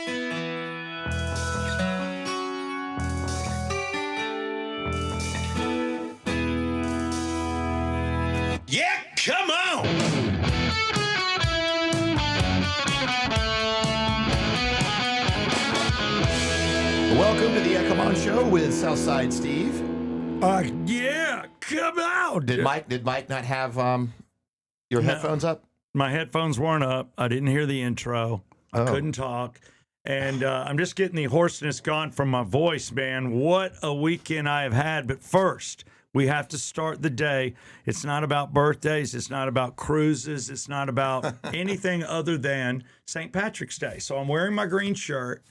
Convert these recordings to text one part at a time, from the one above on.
Yeah, come on! Welcome to the Come On Show with Southside Steve. Yeah, come on! Did Mike not have your headphones up? My headphones weren't up. I didn't hear the intro. I couldn't talk. And I'm just getting the hoarseness gone from my voice, man. What a weekend I have had. But first, we have to start the day. It's not about birthdays. It's not about cruises. It's not about anything other than St. Patrick's Day. So I'm wearing my green shirt.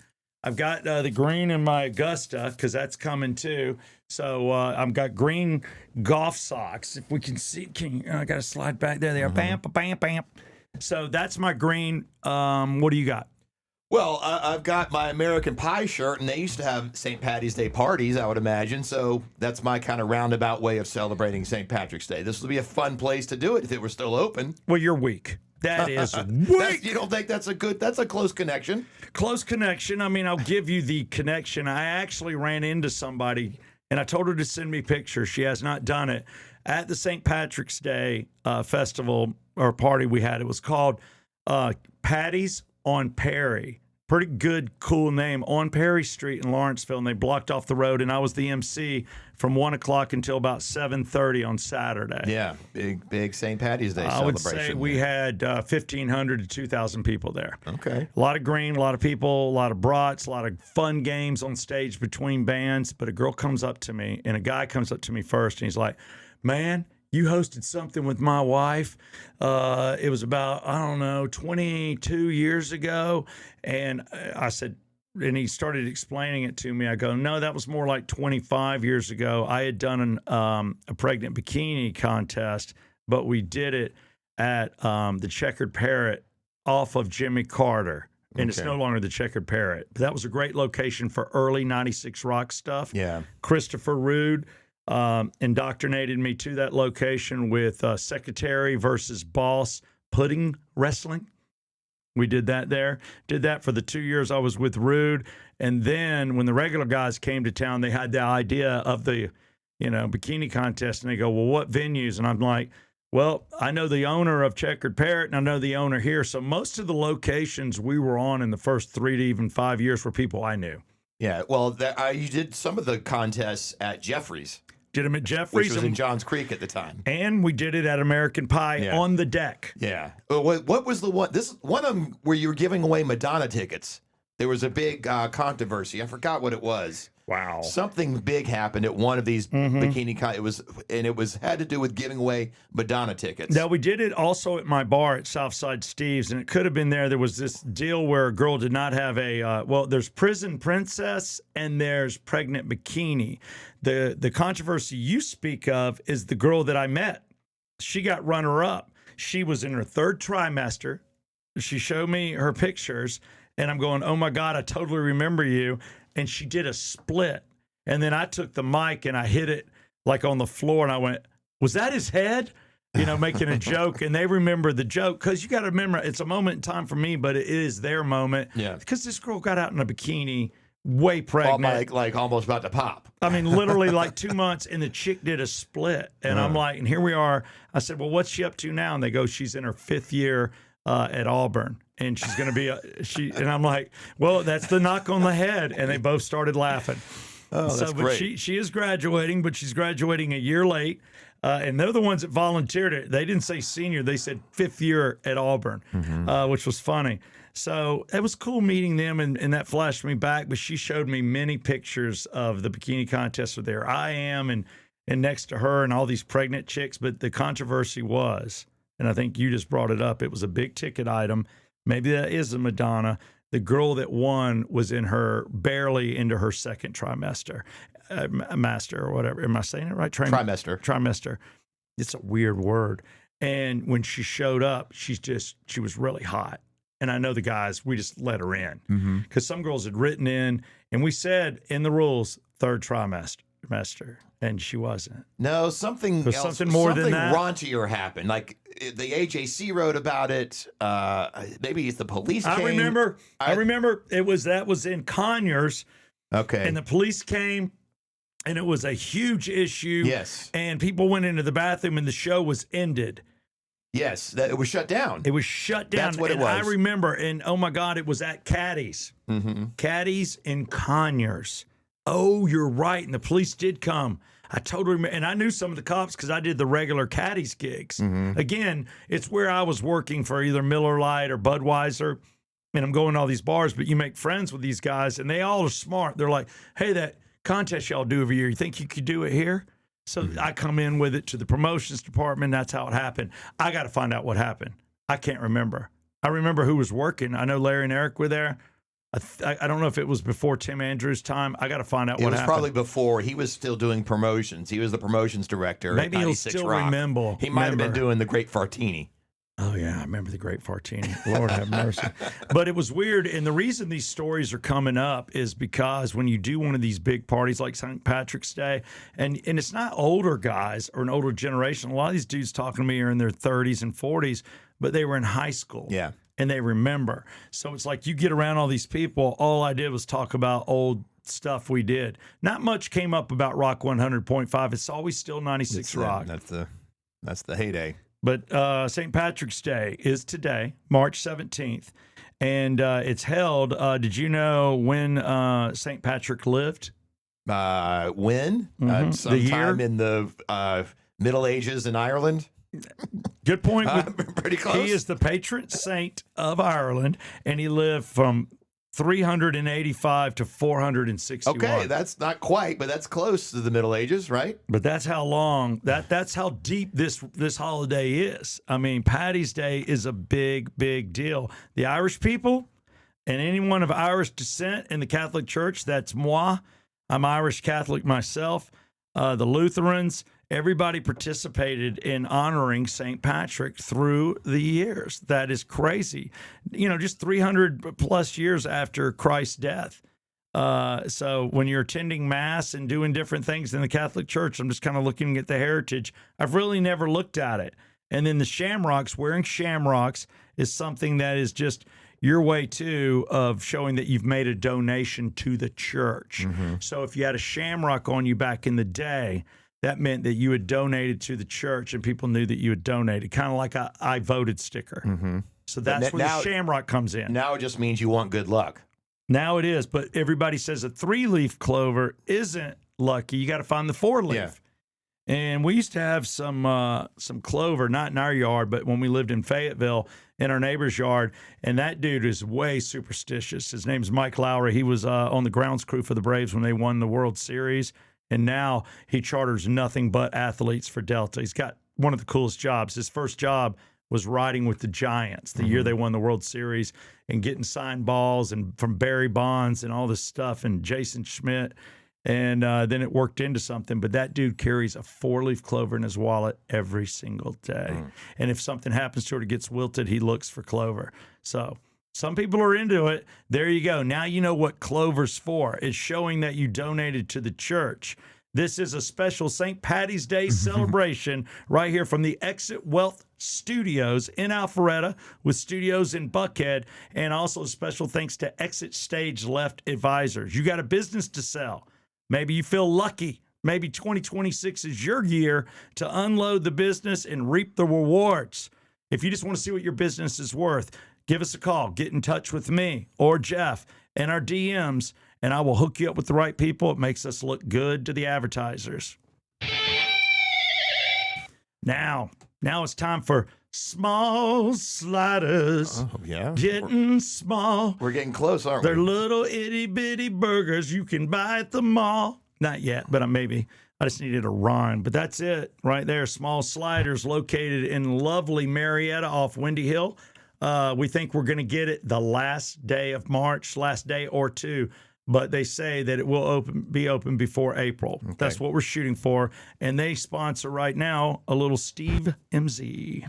I've got the green in my Augusta because that's coming too. So I've got green golf socks. If we can see, I got to slide back there. They are bam, bam, bam. So that's my green. What do you got? Well, I've got my American Pie shirt, and they used to have St. Patty's Day parties, I would imagine. So that's my kind of roundabout way of celebrating St. Patrick's Day. This would be a fun place to do it if it were still open. Well, you're weak. That is weak. You don't think that's a close connection? Close connection. I mean, I'll give you the connection. I actually ran into somebody, and I told her to send me pictures. She has not done it. At the St. Patrick's Day festival or party we had, it was called Patty's on Perry. Pretty good, cool name. On Perry Street in Lawrenceville, and they blocked off the road, and I was the MC from 1 o'clock until about 7:30 on Saturday. Yeah, big St. Patty's Day I celebration. would say we had 1,500 to 2,000 people there. Okay. A lot of green, a lot of people, a lot of brats, a lot of fun games on stage between bands. But a girl comes up to me, and a guy comes up to me first, and he's like, man, you hosted something with my wife. It was about, 22 years ago. And I said, and he started explaining it to me. I go, no, that was more like 25 years ago. I had done a pregnant bikini contest, but we did it at the Checkered Parrot off of Jimmy Carter. And it's no longer the Checkered Parrot. But that was a great location for early 96 rock stuff. Yeah. Christopher Rude indoctrinated me to that location with Secretary versus Boss pudding wrestling. We did that there. Did that for the 2 years I was with Rude. And then when the regular guys came to town, they had the idea of the, bikini contest. And they go, well, what venues? And I'm like, well, I know the owner of Checkered Parrot, and I know the owner here. So most of the locations we were on in the first 3 to even 5 years were people I knew. Yeah, well, you did some of the contests at Jeffrey's. Did them at Jeffrey's. Which was in Johns Creek at the time. And we did it at American Pie on the deck. Yeah. What was the one? This one of them where you were giving away Madonna tickets. There was a big controversy. I forgot what it was. Wow. Something big happened at one of these bikini. It was had to do with giving away Madonna tickets. Now, we did it also at my bar at Southside Steve's, and it could have been there. There was this deal where a girl did not have there's Prison Princess and there's Pregnant Bikini. The controversy you speak of is the girl that I met. She got runner-up. She was in her third trimester. She showed me her pictures, and I'm going, oh, my God, I totally remember you. And she did a split. And then I took the mic and I hit it like on the floor, and I went, was that his head? Making a joke. And they remember the joke because you got to remember it's a moment in time for me, but it is their moment. Yeah. Because this girl got out in a bikini, way pregnant. Like almost about to pop. I mean, literally like 2 months, and the chick did a split. And I'm like, and here we are. I said, well, what's she up to now? And they go, she's in her 5th year at Auburn. And she's going to be and I'm like, well, that's the knock on the head. And they both started laughing. Oh, that's but great. She is graduating, but she's graduating a year late. And they're the ones that volunteered it. They didn't say senior. They said 5th year at Auburn, which was funny. So it was cool meeting them, and that flashed me back. But she showed me many pictures of the bikini contest where there I am and next to her and all these pregnant chicks. But the controversy was, and I think you just brought it up, it was a big ticket item. Maybe that is a Madonna. The girl that won was barely into her second trimester, master or whatever. Am I saying it right? Trimester. It's a weird word. And when she showed up, she was really hot. And I know the guys, we just let her in because some girls had written in, and we said in the rules, third trimester. trimester, and she wasn't. No, something There's else, something more than that. raunchier happened. Like the AJC wrote about it. Maybe it's the police. I came. remember that was in Conyers, Okay. and the police came, and it was a huge issue. Yes. And people went into the bathroom, and the show was ended. Yes, that it was shut down. It was shut down. That's what it and I was. remember, and oh my God, it was at Caddy's. Mm-hmm. Caddy's in Conyers. Oh, you're right. And the police did come. I totally remember. And I knew some of the cops because I did the regular Caddy's gigs. Mm-hmm. Again, it's where I was working for either Miller Lite or Budweiser. And I'm going to all these bars, but you make friends with these guys, and they all are smart. They're like, hey, that contest y'all do every year, you think you could do it here? So I come in with it to the promotions department. That's how it happened. I got to find out what happened. I can't remember. I remember who was working. I know Larry and Eric were there. I don't know if it was before Tim Andrews' time. I got to find out what happened. It was probably before. He was still doing promotions. He was the promotions director. Maybe at he'll 96 still Rock. remember. He might have been doing the Great Fartini. Oh, yeah, I remember the Great Fartini. Lord have mercy. But it was weird, and the reason these stories are coming up is because when you do one of these big parties like St. Patrick's Day, and it's not older guys or an older generation. A lot of these dudes talking to me are in their 30s and 40s, but they were in high school. Yeah. And they remember. So it's like you get around all these people, all I did was talk about old stuff we did. Not much came up about Rock 100.5. It's always still 96 Rock. That's the heyday. But St. Patrick's Day is today, March 17th, and it's held. Did you know when St. Patrick lived? When? The Sometime year? in the Middle Ages in Ireland. Good point. Pretty close. He is the patron saint of Ireland, and he lived from 385 to 461. Okay, that's not quite, but that's close to the Middle Ages, right? But that's how long that's how deep this holiday is. I mean, Paddy's Day is a big, big deal. The Irish people and anyone of Irish descent in the Catholic Church, that's moi. I'm Irish Catholic myself. The Lutherans, everybody participated in honoring St. Patrick through the years. That is crazy. You know, just 300 plus years after Christ's death. So when you're attending Mass and doing different things in the Catholic Church, I'm just kind of looking at the heritage. I've really never looked at it. And then the shamrocks, wearing shamrocks is something that is just your way, too, of showing that you've made a donation to the church. Mm-hmm. So if you had a shamrock on you back in the day, that meant that you had donated to the church and people knew that you had donated, kind of like a I voted sticker. Mm-hmm. So that's where the shamrock comes in. Now it just means you want good luck. Now it is, but everybody says a 3-leaf clover isn't lucky. You got to find the 4-leaf. Yeah. And we used to have some clover, not in our yard, but when we lived in Fayetteville, in our neighbor's yard. And that dude is way superstitious. His name's Mike Lowry. He was on the grounds crew for the Braves when they won the World Series. And now he charters nothing but athletes for Delta. He's got one of the coolest jobs. His first job was riding with the Giants the year they won the World Series and getting signed balls and from Barry Bonds and all this stuff and Jason Schmidt. And then it worked into something. But that dude carries a 4-leaf clover in his wallet every single day. And if something happens to it or gets wilted, he looks for clover. So some people are into it. There you go. Now you know what clover's for. It's showing that you donated to the church. This is a special St. Patty's Day celebration right here from the Exit Wealth Studios in Alpharetta with studios in Buckhead. And also special thanks to Exit Stage Left Advisors. You got a business to sell. Maybe you feel lucky. Maybe 2026 is your year to unload the business and reap the rewards. If you just want to see what your business is worth, give us a call. Get in touch with me or Jeff and our DMs, and I will hook you up with the right people. It makes us look good to the advertisers. Now it's time for Small Sliders. Oh, yeah. Getting small. We're getting close, aren't They're we? little itty bitty burgers you can buy at the mall. Not yet, but maybe. I just needed a rhyme. But that's it right there. Small Sliders located in lovely Marietta off Windy Hill. We think we're going to get it the last day of March, last day or two. But they say that it will be open before April. Okay. That's what we're shooting for. And they sponsor right now a little Steve MZ.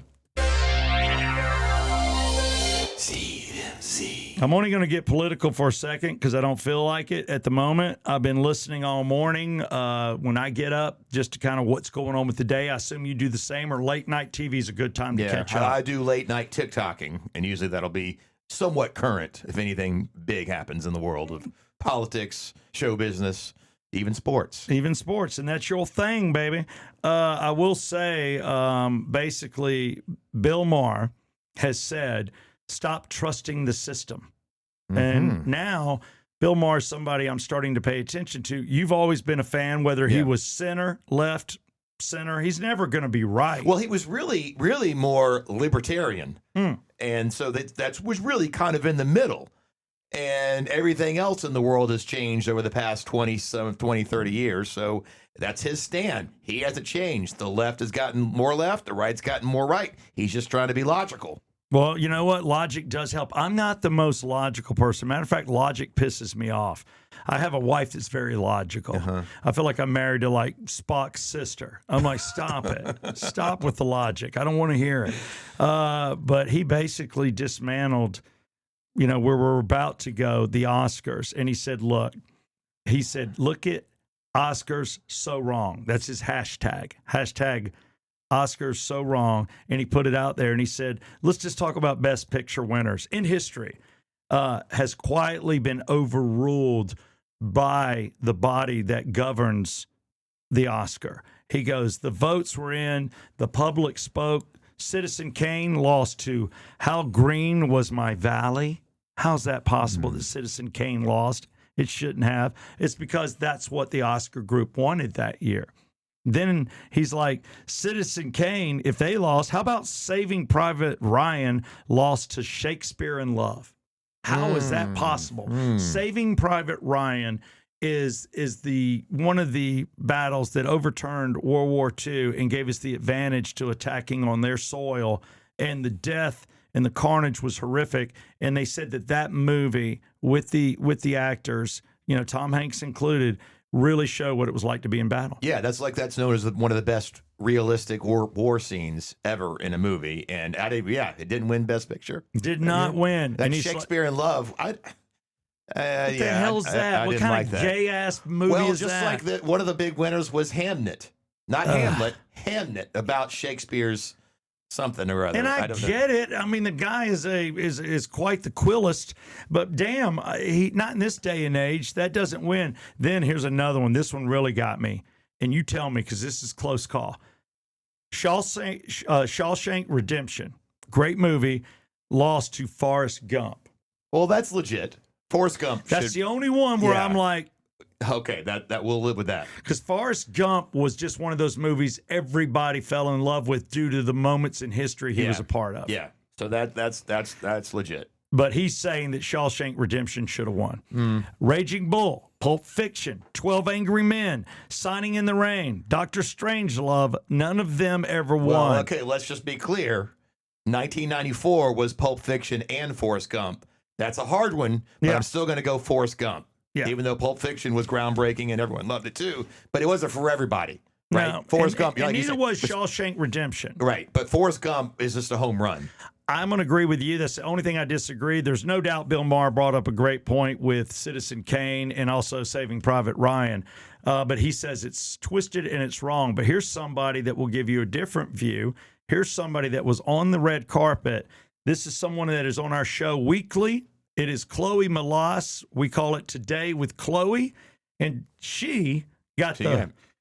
Steve MZ. I'm only going to get political for a second because I don't feel like it at the moment. I've been listening all morning when I get up just to kind of what's going on with the day. I assume you do the same, or late night TV is a good time to catch up. I do late night TikToking, and usually that'll be somewhat current if anything big happens in the world of politics, show business, even sports. Even sports, and that's your thing, baby. I will say, basically, Bill Maher has said, stop trusting the system. And now Bill Maher is somebody I'm starting to pay attention to. You've always been a fan, whether he was center, left, center. He's never going to be right. Well, he was really, really more libertarian. And so that was really kind of in the middle. And everything else in the world has changed over the past 20, 30 years. So that's his stand. He hasn't changed. The left has gotten more left. The right's gotten more right. He's just trying to be logical. Well, you know what? Logic does help. I'm not the most logical person. Matter of fact, logic pisses me off. I have a wife that's very logical. I feel like I'm married to like Spock's sister. I'm like, stop it. Stop with the logic. I don't want to hear it. But he basically dismantled, where we're about to go, the Oscars. And he said, look at Oscars so wrong. That's his hashtag. Hashtag Oscars so wrong. And he put it out there and he said, let's just talk about Best Picture winners in history. Has quietly been overruled by the body that governs the Oscar. He goes, the votes were in, the public spoke. Citizen Kane lost to How Green Was My Valley. How's that possible that Citizen Kane lost? It shouldn't have. It's because that's what the Oscar group wanted that year. Then he's like, Citizen Kane, if they lost, how about Saving Private Ryan lost to Shakespeare in Love? How is that possible? Saving Private Ryan is the one of the battles that overturned World War II and gave us the advantage to attacking on their soil, and the death and the carnage was horrific. And they said that movie with the actors, Tom Hanks included, really show what it was like to be in battle. Yeah, that's known as one of the best realistic war scenes ever in a movie. And it didn't win Best Picture. Did not win. That Shakespeare in Love. What the hell's that? What kind of gay ass movie is that? Well, just like one of the big winners was Hamnet, not Hamlet, Hamnet, about Shakespeare's something or other. And I get it. I mean, the guy is quite the quillist, but damn, he not in this day and age. That doesn't win. Then here's another one. This one really got me, and you tell me because this is close call. Shawshank Redemption, great movie, lost to Forrest Gump. Well, that's legit. Forrest Gump. That's the only one where I'm like, okay, that we'll live with that. Because Forrest Gump was just one of those movies everybody fell in love with due to the moments in history he was a part of. Yeah, so that's legit. But he's saying that Shawshank Redemption should have won. Raging Bull, Pulp Fiction, 12 Angry Men, Signing in the Rain, Dr. Strangelove, none of them ever won. Well, okay, let's just be clear. 1994 was Pulp Fiction and Forrest Gump. That's a hard one, but I'm still going to go Forrest Gump. Yeah. Even though Pulp Fiction was groundbreaking and everyone loved it too, but it wasn't for everybody, right? No, Forrest Gump, and neither was Shawshank Redemption, right? But Forrest Gump is just a home run. I'm going to agree with you. That's the only thing I disagree. There's no doubt Bill Maher brought up a great point with Citizen Kane and also Saving Private Ryan, but he says it's twisted and it's wrong. But here's somebody that will give you a different view. Here's somebody that was on the red carpet. This is someone that is on our show weekly. It is Chloe Melas. We call it Today with Chloe. And she got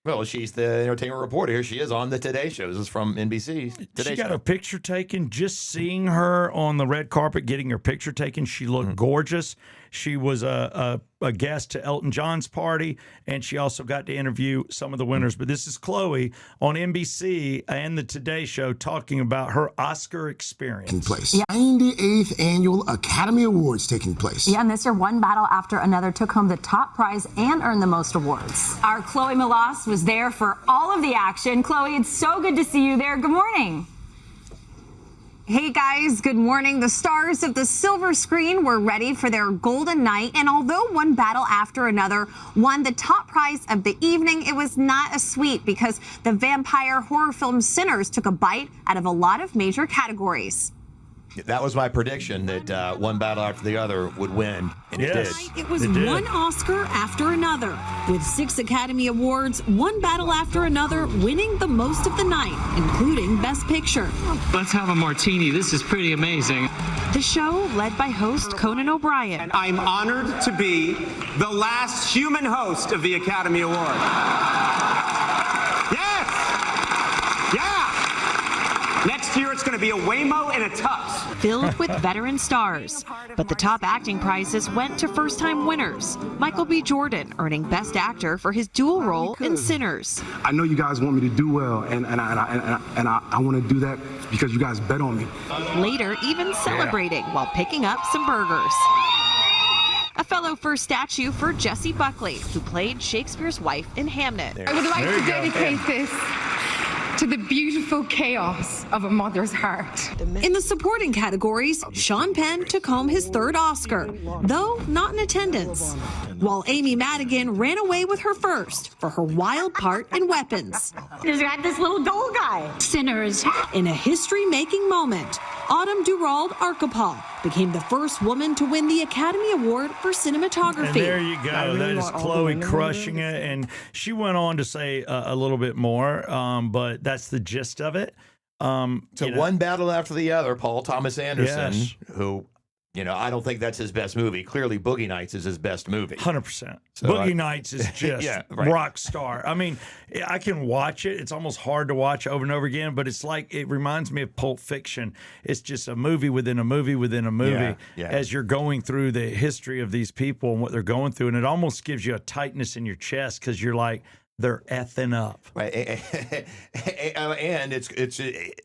well, she's the entertainment reporter here. She is on the Today Show. This is from NBC. She got her picture taken. Just seeing her on the red carpet, getting her picture taken, she looked gorgeous. She was a guest to Elton John's party, and she also got to interview some of the winners. But this is Chloe on NBC and the Today Show talking about her Oscar experience. Yeah. 98th Annual Academy Awards taking place. Yeah, and this year, one battle after another took home the top prize and earned the most awards. Our Chloe Melas was there for all of the action. Chloe, it's so good to see you there. Good morning. Hey guys, good morning. The stars of the silver screen were ready for their golden night, and although one battle after another won the top prize of the evening, it was not a sweep because the vampire horror film Sinners took a bite out of a lot of major categories. That was my prediction that one battle after the other would win, and it Yes. did. It was It did. one Oscar after another, with 6 Academy Awards, one battle after another, winning the most of the night, including Best Picture. Let's have a martini. This is pretty amazing. The show, led by host Conan O'Brien. I'm honored to be the last human host of the Academy Award. Yes! Yeah! Next year it's going to be a Waymo and a Tux. Filled with veteran stars. But the top acting prizes went to first-time winners. Michael B. Jordan earning Best Actor for his dual role in Sinners. I know you guys want me to do well, and I want to do that because you guys bet on me. Later, even celebrating while picking up some burgers. A fellow first statue for Jessie Buckley, who played Shakespeare's wife in Hamnet. I would like There to you go. dedicate this to the beautiful chaos of a mother's heart. In the supporting categories, Sean Penn took home his 3rd Oscar, though not in attendance, while Amy Madigan ran away with her first for her wild part in Weapons. There's got this little gold guy. Sinners. In a history-making moment, Autumn Durald Archipel became the first woman to win the Academy Award for cinematography. And there you go. That is Chloe crushing it. And she went on to say a little bit more, but that's the gist of it. So You know, one battle after the other, Paul Thomas Anderson, Yes. who, I don't think that's his best movie. Clearly, Boogie Nights is his best movie. 100%. So Boogie I- Nights is just Yeah, right. rock star. I mean, I can watch it. It's almost hard to watch over and over again, but it's like it reminds me of Pulp Fiction. It's just a movie within a movie within a movie Yeah, yeah. as you're going through the history of these people and what they're going through. And it almost gives you a tightness in your chest because you're like, they're effing up. Right. And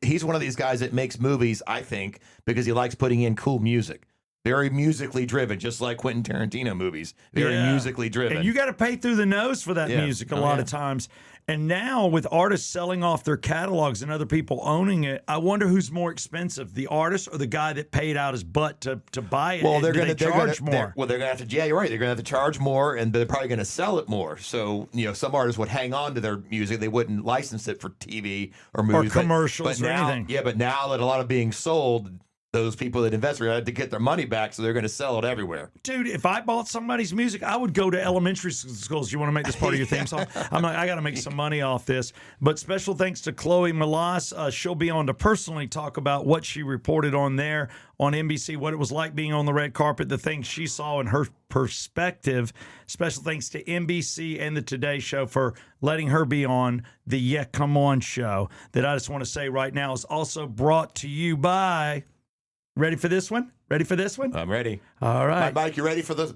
he's one of these guys that makes movies, I think, because he likes putting in cool music. Very musically driven, just like Quentin Tarantino movies. Very Yeah. musically driven. And you got to pay through the nose for that Yeah. music a Oh, lot yeah. of times. And now with artists selling off their catalogs and other people owning it, I wonder who's more expensive, the artist or the guy that paid out his butt to buy it? Well, And they're do going to charge more. They're going to have to. Yeah, you're right. They're going to have to charge more, and they're probably going to sell it more. So some artists would hang on to their music; they wouldn't license it for TV or movies, commercials or now, anything. Yeah, but now that a lot of being sold, those people that invested had to get their money back, so they're going to sell it everywhere. Dude, if I bought somebody's music, I would go to elementary schools. You want to make this part of your theme song? I'm like, I got to make some money off this. But special thanks to Chloe Melas. She'll be on to personally talk about what she reported on there on NBC, what it was like being on the red carpet, the things she saw in her perspective. Special thanks to NBC and the Today Show for letting her be on the Yeah Come On show that I just want to say right now is also brought to you by... Ready for this one? Ready for this one? I'm ready. All right. Mike, you ready for the?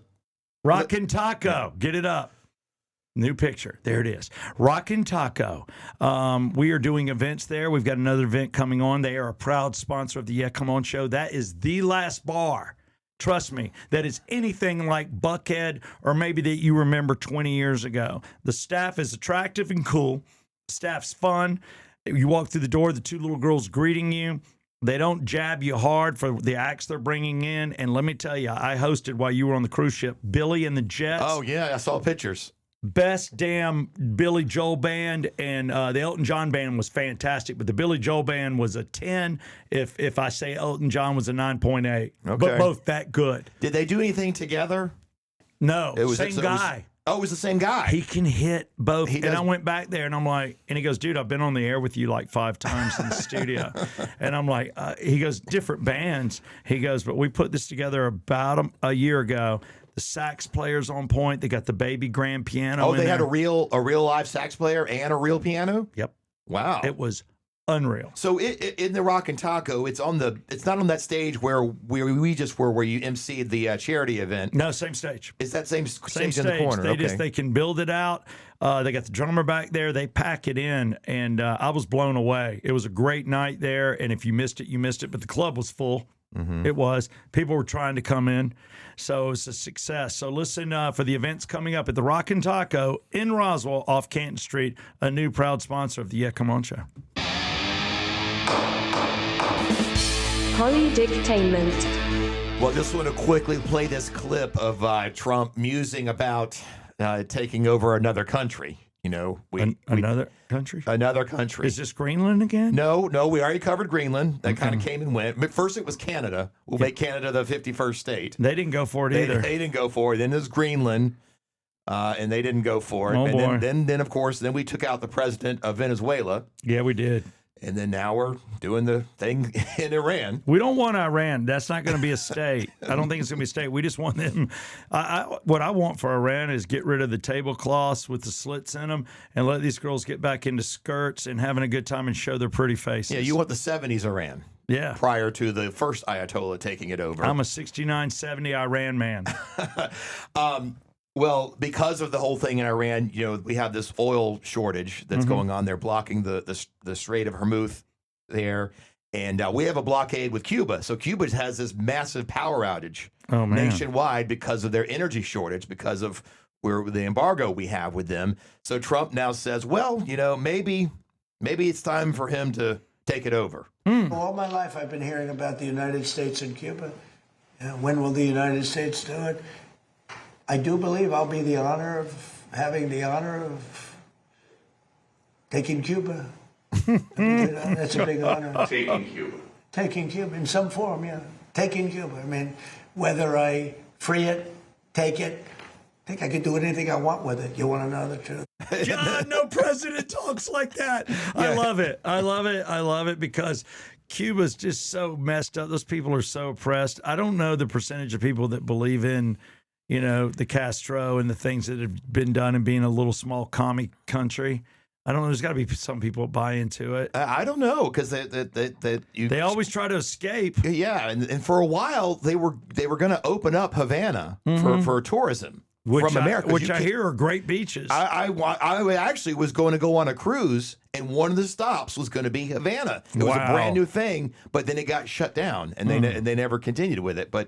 Rockin' Taco. Get it up. New picture. There it is. Rockin' Taco. We are doing events there. We've got another event coming on. They are a proud sponsor of the Yeah Come On show. That is the last bar. Trust me, that is anything like Buckhead or maybe that you remember 20 years ago. The staff is attractive and cool. Staff's fun. You walk through the door, the 2 little girls greeting you. They don't jab you hard for the acts they're bringing in. And let me tell you, I hosted while you were on the cruise ship, Billy and the Jets. Oh yeah, I saw pictures. Best damn Billy Joel band, and the Elton John band was fantastic, but the Billy Joel band was a 10 if I say Elton John was a 9.8. But Okay. both that good. Did they do anything together? No, It was same guy. It was the same guy. He can hit both. He And does- I went back there and I'm like, and he goes, dude, I've been on the air with you like 5 times in the studio. And I'm like, he goes, different bands. He goes, but we put this together about a year ago. The sax player's on point. They got the baby grand piano. Oh, in they had there. a real live sax player and a real piano. Yep. Wow. It was unreal. So in the Rockin' Taco, it's not on that stage where we just were, where you emceed the charity event. No, same stage. It's that same Same stage in the corner. They can build it out. They got the drummer back there. They pack it in, and I was blown away. It was a great night there, and if you missed it, you missed it. But the club was full. Mm-hmm. It was. People were trying to come in, so it was a success. So listen for the events coming up at the Rockin' Taco in Roswell off Canton Street, a new proud sponsor of the Yeah Come On show. Polydictainment. Well, just want to quickly play this clip of Trump musing about taking over another country. Another country? Another country. Is this Greenland again? No, we already covered Greenland. That kind of came and went. But first it was Canada. We'll make Canada the 51st state. They didn't go for it either. They didn't go for it. Then there's Greenland, and they didn't go for it. Oh, boy. And then, of course, we took out the president of Venezuela. Yeah, we did. And then now we're doing the thing in Iran. We don't want Iran. That's not going to be a state. I don't think it's going to be a state. We just want them. What I want for Iran is get rid of the tablecloths with the slits in them and let these girls get back into skirts and having a good time and show their pretty faces. Yeah, you want the 70s Iran. Yeah. Prior to the first Ayatollah taking it over. I'm a 69, 70 Iran man. Well, because of the whole thing in Iran, we have this oil shortage that's going on. They're blocking the Strait of Hormuz there. And we have a blockade with Cuba. So Cuba has this massive power outage nationwide because of their energy shortage, because of the embargo we have with them. So Trump now says, well, maybe it's time for him to take it over. All my life I've been hearing about the United States and Cuba. When will the United States do it? I do believe I'll be having the honor of taking Cuba. That's a big honor. Taking Cuba. Taking Cuba in some form, yeah. Taking Cuba. I mean, whether I free it, take it, I think I could do anything I want with it. You want to know the truth? John, no president talks like that. I love it. I love it because Cuba's just so messed up. Those people are so oppressed. I don't know the percentage of people that believe in the Castro and the things that have been done and being a little small commie country. I don't know. There's got to be some people that buy into it. I don't know because they always try to escape. Yeah, and for a while they were going to open up Havana for tourism from America, which I hear are great beaches. I actually was going to go on a cruise, and one of the stops was going to be Havana. It was a brand new thing, but then it got shut down, and they never continued with it. But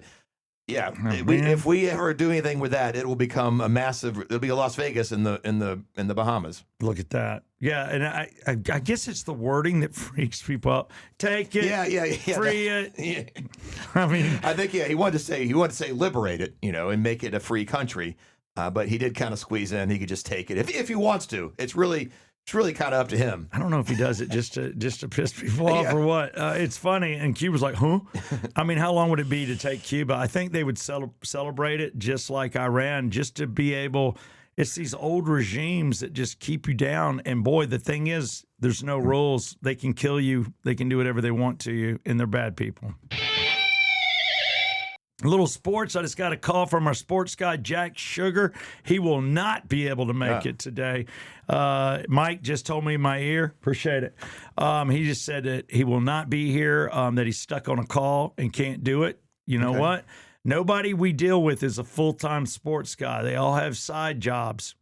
yeah, if we ever do anything with that, it will become a massive. It'll be a Las Vegas in the Bahamas. Look at that. Yeah, and I guess it's the wording that freaks people out. Take it. Yeah. Free it. Yeah. I mean, I think he wanted to say liberate it, and make it a free country. But he did kind of squeeze in. He could just take it if he wants to. It's really kind of up to him. I don't know if he does it just to piss people off or what. It's funny. And Cuba's like, huh? I mean, how long would it be to take Cuba? I think they would celebrate it just like Iran, just to be able. It's these old regimes that just keep you down. And boy, the thing is, there's no rules. They can kill you. They can do whatever they want to you, and they're bad people. A little sports. I just got a call from our sports guy, Jack Sugar. He will not be able to make it today. Mike just told me in my ear. Appreciate it. He just said that he will not be here, that he's stuck on a call and can't do it. You know what? Nobody we deal with is a full-time sports guy. They all have side jobs.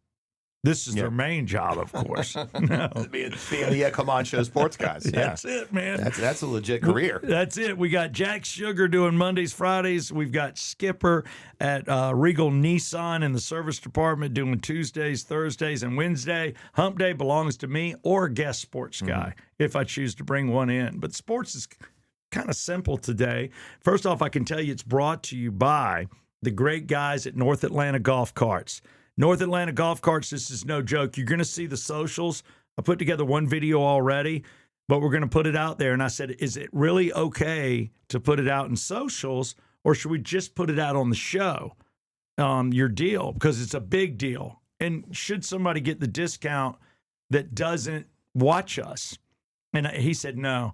This is their main job, of course. No. being the Come On Show sports guys. Yeah. That's it, man. That's a legit career. That's it. We got Jack Sugar doing Mondays, Fridays. We've got Skipper at Regal Nissan in the service department doing Tuesdays, Thursdays, and Wednesday. Hump Day belongs to me or a guest sports guy if I choose to bring one in. But sports is kind of simple today. First off, I can tell you it's brought to you by the great guys at North Atlanta Golf Carts. North Atlanta Golf Carts, this is no joke. You're going to see the socials. I put together one video already, but we're going to put it out there. And I said, is it really okay to put it out in socials, or should we just put it out on the show, your deal? Because it's a big deal. And should somebody get the discount that doesn't watch us? And he said, no.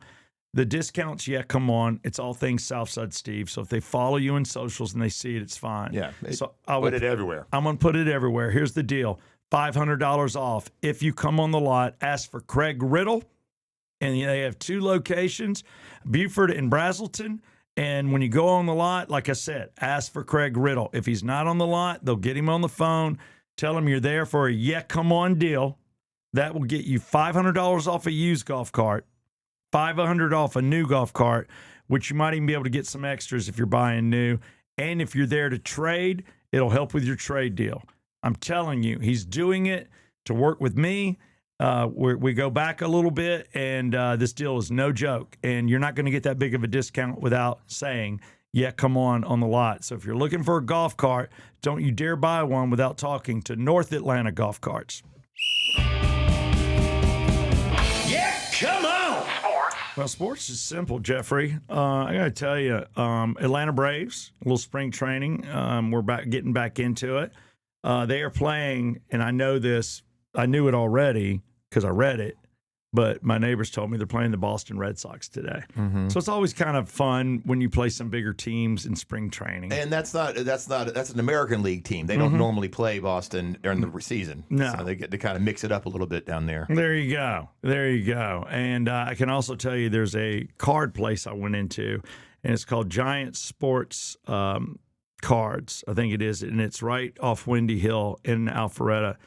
The discounts, come on. It's all things Southside Steve. So if they follow you in socials and they see it, it's fine. Yeah. So put it everywhere. I'm going to put it everywhere. Here's the deal. $500 off. If you come on the lot, ask for Craig Riddle. And they have 2 locations, Beaufort and Brazelton. And when you go on the lot, like I said, ask for Craig Riddle. If he's not on the lot, they'll get him on the phone. Tell him you're there for a come on deal. That will get you $500 off a used golf cart. $500 off a new golf cart, which you might even be able to get some extras if you're buying new. And if you're there to trade, it'll help with your trade deal. I'm telling you, he's doing it to work with me. We go back a little bit, and this deal is no joke. And you're not going to get that big of a discount without saying, come on the lot. So if you're looking for a golf cart, don't you dare buy one without talking to North Atlanta Golf Carts. Well, sports is simple, Jeffrey. I got to tell you, Atlanta Braves, a little spring training. We're getting back into it. They are playing, and I know this. I knew it already because I read it, but my neighbors told me they're playing the Boston Red Sox today. So it's always kind of fun when you play some bigger teams in spring training. And that's an American League team. They don't normally play Boston during the season. No. So they get to kind of mix it up a little bit down there. There you go. There you go. And I can also tell you there's a card place I went into, and it's called Giant Sports Cards, I think it is, and it's right off Windy Hill in Alpharetta.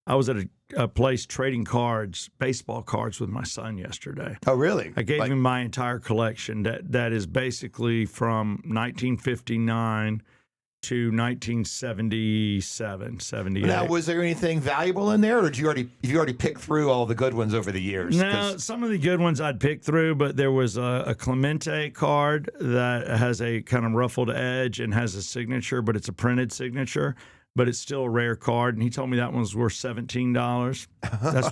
I was at a place trading cards, baseball cards, with my son yesterday. Oh, really? I gave him my entire collection that is basically from 1959 to 1977, 78. Now, was there anything valuable in there, or did you already pick through all the good ones over the years? No, some of the good ones I'd picked through, but there was a Clemente card that has a kind of ruffled edge and has a signature, but it's a printed signature. But it's still a rare card, and he told me that one was worth $17. That's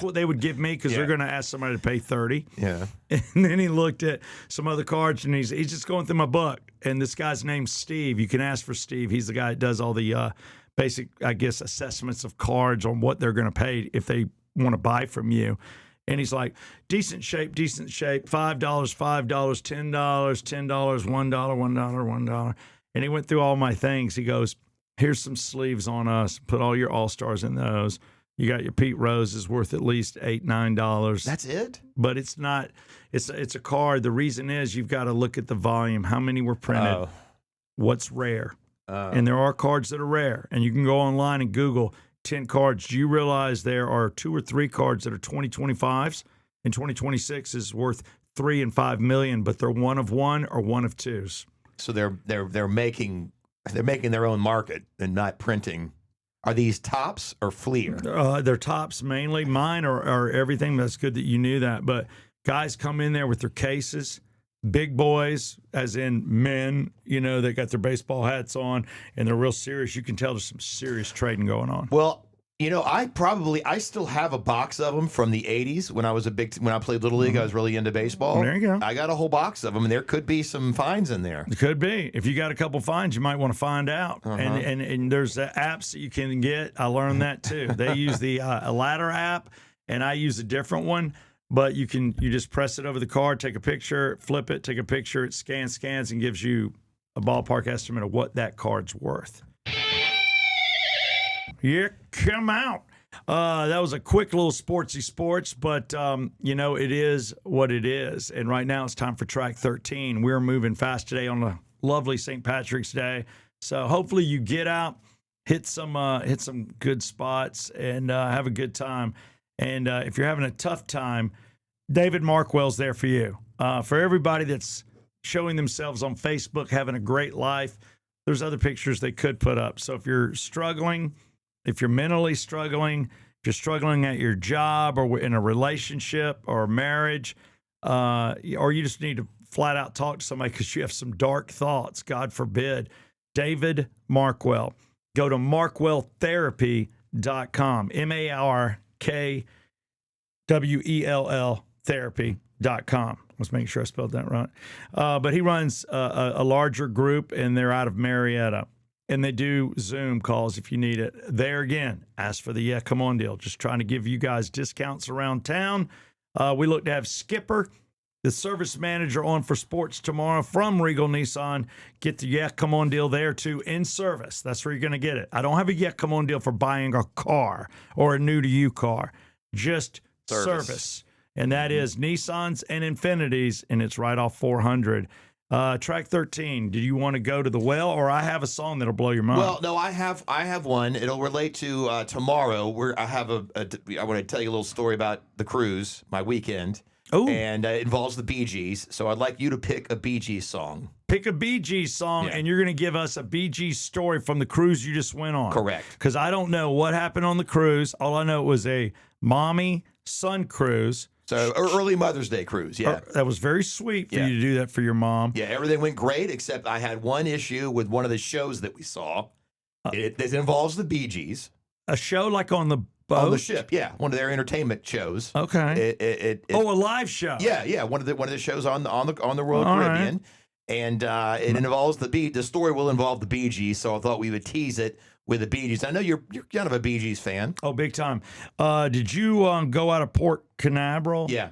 what they would give me because they're going to ask somebody to pay $30. Yeah. And then he looked at some other cards, and he's just going through my book. And this guy's name's Steve. You can ask for Steve. He's the guy that does all the basic, I guess, assessments of cards on what they're going to pay if they want to buy from you. And he's like, decent shape, $5, $10, $10, $1, $1. And he went through all my things. He goes, here's some sleeves on us. Put all your All-Stars in those. You got your Pete Rose is worth at least $8, $9. That's it? But it's not. It's a card. The reason is you've got to look at the volume. How many were printed? What's rare? And there are cards that are rare. And you can go online and Google 10 cards. Do you realize there are 2 or 3 cards that are 2025s? And 2026 is worth $3 and $5 million, but they're one of one or one of twos. So they're making their own market and not printing. Are these tops or Fleer? They're tops mainly. Mine are everything. That's good that you knew that. But guys come in there with their cases, big boys, as in men, they got their baseball hats on, and they're real serious. You can tell there's some serious trading going on. Well, I still have a box of them from the 80s when I played Little League. I was really into baseball. There you go. I got a whole box of them, and there could be some finds in there. It could be. If you got a couple finds, you might want to find out. And there's apps that you can get. I learned that too. They use the Ladder app, and I use a different one. But you just press it over the card, take a picture, flip it, take a picture. It scans, and gives you a ballpark estimate of what that card's worth. Yeah, come out. That was a quick little sportsy sports, but, it is what it is. And right now it's time for track 13. We're moving fast today on a lovely St. Patrick's Day. So hopefully you get out, hit some good spots, and have a good time. And if you're having a tough time, David Markwell's there for you. For everybody that's showing themselves on Facebook, having a great life, there's other pictures they could put up. So if you're struggling, if you're mentally struggling, if you're struggling at your job or in a relationship or marriage, or you just need to flat out talk to somebody because you have some dark thoughts, God forbid, David Markwell. Go to markwelltherapy.com, MARKWELL therapy.com. Let's make sure I spelled that right. But he runs a larger group, and they're out of Marietta. And they do Zoom calls if you need it. There again, ask for the Yeah Come On deal. Just trying to give you guys discounts around town. We look to have Skipper, the service manager, on for sports tomorrow from Regal Nissan. Get the Yeah Come On deal there too, in service. That's where you're going to get it. I don't have a Yeah Come On deal for buying a car or a new-to-you car. Just service. And that is Nissans and Infinitis, and it's right off 400. Track 13, did you want to go to the well, or I have a song that'll blow your mind? Well, no, I have one. It'll relate to tomorrow. I want to tell you a little story about the cruise, my weekend. Oh. And it involves the Bee Gees. So I'd like you to pick a Bee Gees song. Pick a Bee Gees song, and you're going to give us a Bee Gees story from the cruise you just went on. Correct. Because I don't know what happened on the cruise. All I know it was a mommy-son cruise. So early Mother's Day cruise, yeah. That was very sweet for you to do that for your mom. Yeah, everything went great, except I had one issue with one of the shows that we saw. It involves the Bee Gees. A show like on the On the ship, yeah, one of their entertainment shows. Okay. A live show. Yeah. One of the shows on the Royal All Caribbean, and it involves the story will involve the Bee Gees. So I thought we would tease it with the Bee Gees. I know you're kind of a Bee Gees fan. Oh, big time. Did you go out of Port Canaveral? Yeah.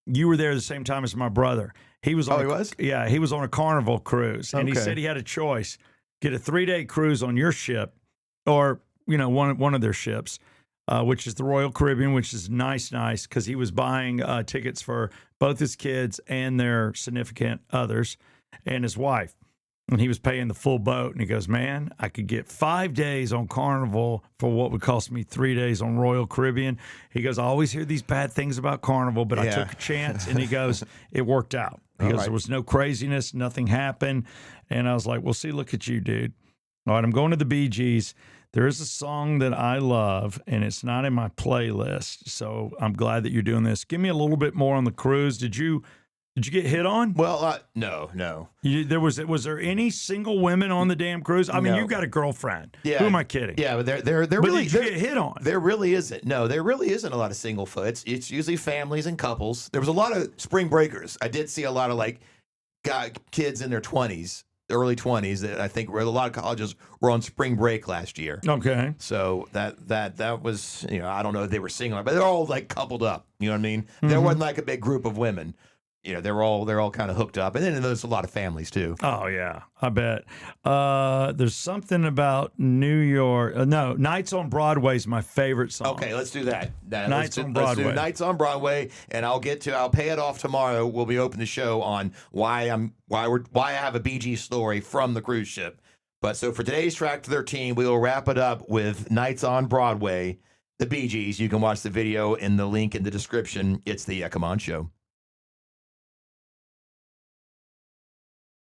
You were there the same time as my brother. He was on. He was? Yeah, he was on a Carnival cruise, and he Okay. said he had a choice: get a 3-day cruise on your ship, or one of their ships, which is the Royal Caribbean, which is nice because he was buying tickets for both his kids and their significant others and his wife. And he was paying the full boat. And he goes, man, I could get 5 days on Carnival for what would cost me 3 days on Royal Caribbean. He goes, I always hear these bad things about Carnival, but I Yeah. took a chance. And he goes, it worked out. He All goes, right. there was no craziness. Nothing happened. And I was like, well, see, look at you, dude. All right, I'm going to the Bee Gees. There is a song that I love, and it's not in my playlist. So I'm glad that you're doing this. Give me a little bit more on the cruise. Did you get hit on? Well, no. Was there any single women on the damn cruise? I mean, No. you've got a girlfriend. Yeah. Who am I kidding? Yeah, but there But really did you get hit on? There really isn't. No, there really isn't a lot of single foot. It's usually families and couples. There was a lot of spring breakers. I did see a lot of kids in their 20s, early 20s. That I think a lot of colleges were on spring break last year. Okay. So that was, I don't know if they were single, but they're all coupled up. You know what I mean? There wasn't a big group of women. They're all kind of hooked up, and then there's a lot of families too. Oh yeah, I bet. There's something about New York. No, Nights on Broadway is my favorite song. Okay, let's do that. Nights on Let's do Broadway. Nights on Broadway, and I'll pay it off tomorrow. We'll be open the show on why I have a Bee Gees story from the cruise ship. But so for today's track 13, we will wrap it up with Nights on Broadway, the Bee Gees. You can watch the video in the link in the description. It's the Come On Show.